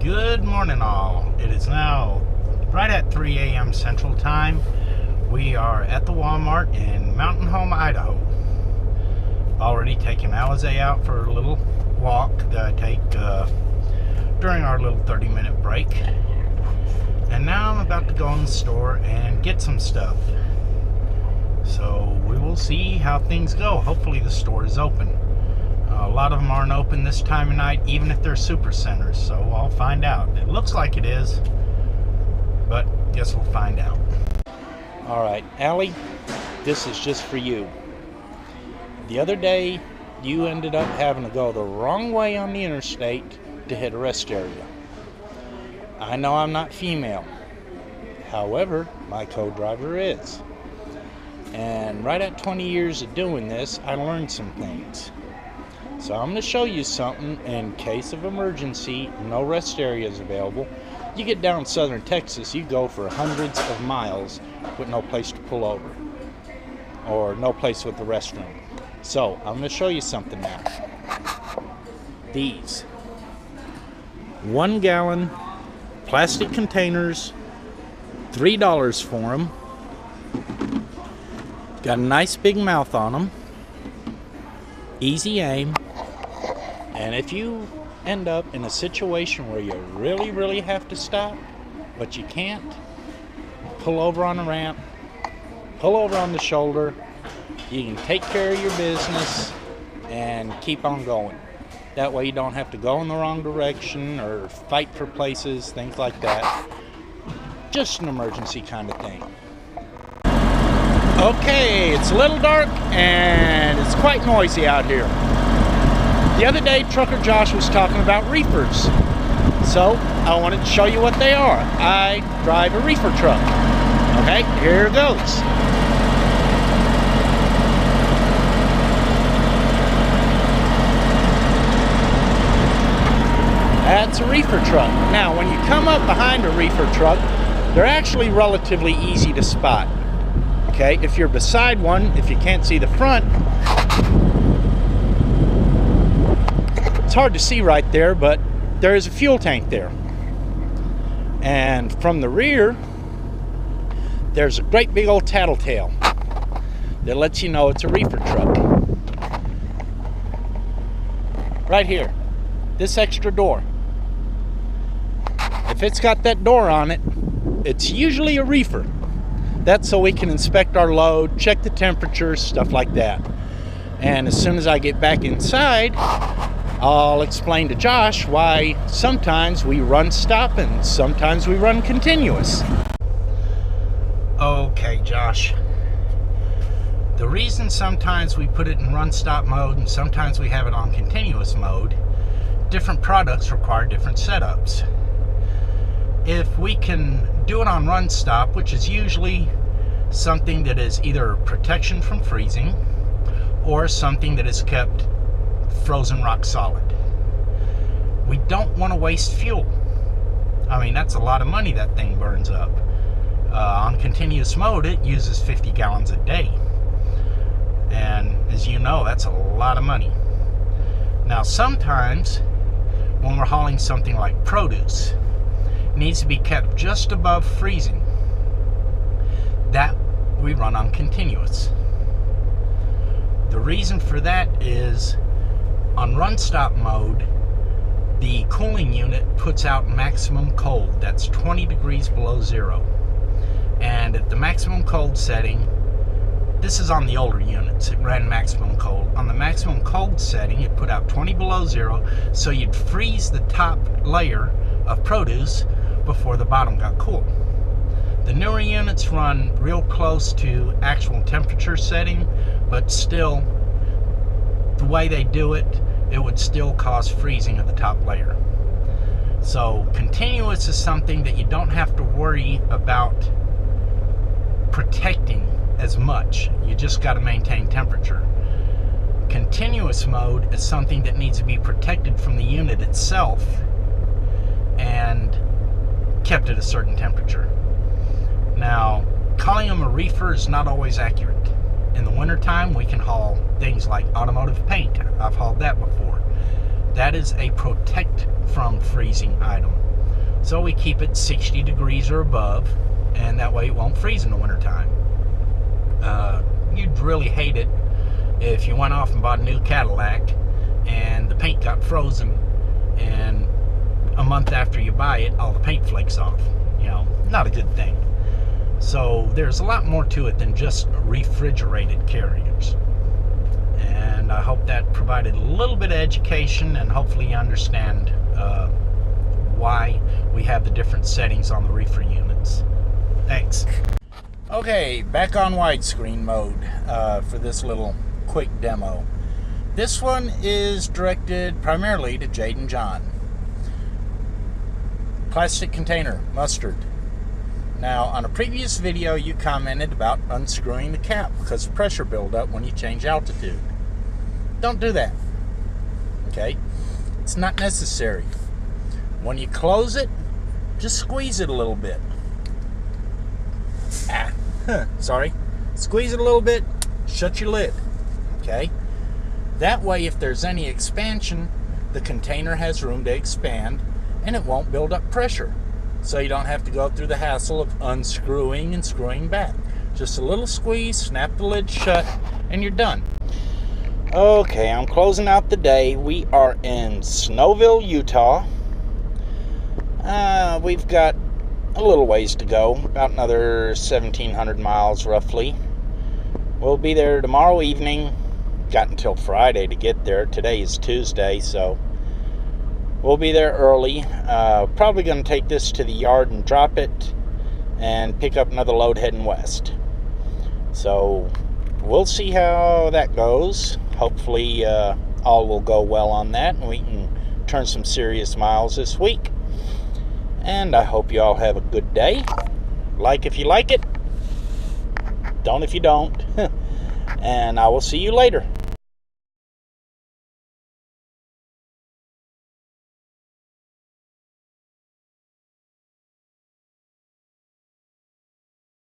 Good morning, all. It is now right at 3 a.m. Central Time. We are at the Walmart in Mountain Home, Idaho. Already taken Alizé out for a little walk that I take during our little 30-minute break. And now I'm about to go in the store and get some stuff. So we will see how things go. Hopefully the store is open. A lot of them aren't open this time of night, even if they're super centers, so I'll find out. It looks like it is, but guess we'll find out. All right, Allie, this is just for you. The other day, you ended up having to go the wrong way on the interstate to hit a rest area. I know I'm not female. However, my co-driver is. And right at 20 years of doing this, I learned some things. So I'm going to show you something in case of emergency, no rest areas available. You get down in southern Texas, you go for hundreds of miles with no place to pull over. Or no place with a restroom. So I'm going to show you something now. These 1 gallon plastic containers, $3 for them. Got a nice big mouth on them. Easy aim. And if you end up in a situation where you really have to stop, but you can't, pull over on the ramp, pull over on the shoulder, you can take care of your business and keep on going. That way you don't have to go in the wrong direction or fight for places, things like that. Just an emergency kind of thing. Okay, it's a little dark and it's quite noisy out here. The other day, Trucker Josh was talking about reefers. So, I wanted to show you what they are. I drive a reefer truck. Okay, here goes. That's a reefer truck. Now, when you come up behind a reefer truck, they're actually relatively easy to spot. Okay, if you're beside one, if you can't see the front, it's hard to see right there, but there is a fuel tank there. And from the rear, there's a great big old tattletale that lets you know it's a reefer truck. Right here, this extra door. If it's got that door on it, it's usually a reefer. That's so we can inspect our load, check the temperature, stuff like that. And as soon as I get back inside, I'll explain to Josh why sometimes we run stop and sometimes we run continuous. Okay, Josh. The reason sometimes we put it in run stop mode and sometimes we have it on continuous mode, different products require different setups. If we can do it on run stop, which is usually something that is either protection from freezing or something that is kept frozen rock solid, we don't want to waste fuel. I mean, that's a lot of money that thing burns up. On continuous mode, it uses 50 gallons a day. And as you know, that's a lot of money. Now, sometimes when we're hauling something like produce, needs to be kept just above freezing. That we run on continuous. The reason for that is on run stop mode, the cooling unit puts out maximum cold. That's 20 degrees below zero. And at the maximum cold setting, this is on the older units, it ran maximum cold. On the maximum cold setting, it put out 20 below zero, so you'd freeze the top layer of produce before the bottom got cool. The newer units run real close to actual temperature setting, but still, the way they do it, it would still cause freezing of the top layer. So continuous is something that you don't have to worry about protecting as much. You just got to maintain temperature. Continuous mode is something that needs to be protected from the unit itself and kept at a certain temperature. Now, calling them a reefer is not always accurate. In the wintertime, we can haul things like automotive paint. I've hauled that before. That is a protect from freezing item. So we keep it 60 degrees or above, and that way it won't freeze in the wintertime. You'd really hate it if you went off and bought a new Cadillac and the paint got frozen, and a month after you buy it, all the paint flakes off. You know, not a good thing. So there's a lot more to it than just refrigerated carriers. And I hope that provided a little bit of education, and hopefully you understand why we have the different settings on the reefer units. Thanks. Okay, back on widescreen mode for this little quick demo. This one is directed primarily to Jade and John. Plastic container, mustard. Now, on a previous video, you commented about unscrewing the cap because of pressure buildup when you change altitude. Don't do that. Okay? It's not necessary. When you close it, just squeeze it a little bit. Sorry. Squeeze it a little bit, shut your lid. Okay? That way, if there's any expansion, the container has room to expand and it won't build up pressure. So you don't have to go through the hassle of unscrewing and screwing back. Just a little squeeze, snap the lid shut, and you're done. Okay, I'm closing out the day. We are in Snowville, Utah. We've got a little ways to go, about another 1,700 miles roughly. We'll be there tomorrow evening. Got until Friday to get there. Today is Tuesday, so we'll be there early. Probably going to take this to the yard and drop it and pick up another load heading west. So we'll see how that goes. Hopefully all will go well on that and we can turn some serious miles this week. And I hope you all have a good day. Like if you like it. Don't if you don't. And I will see you later.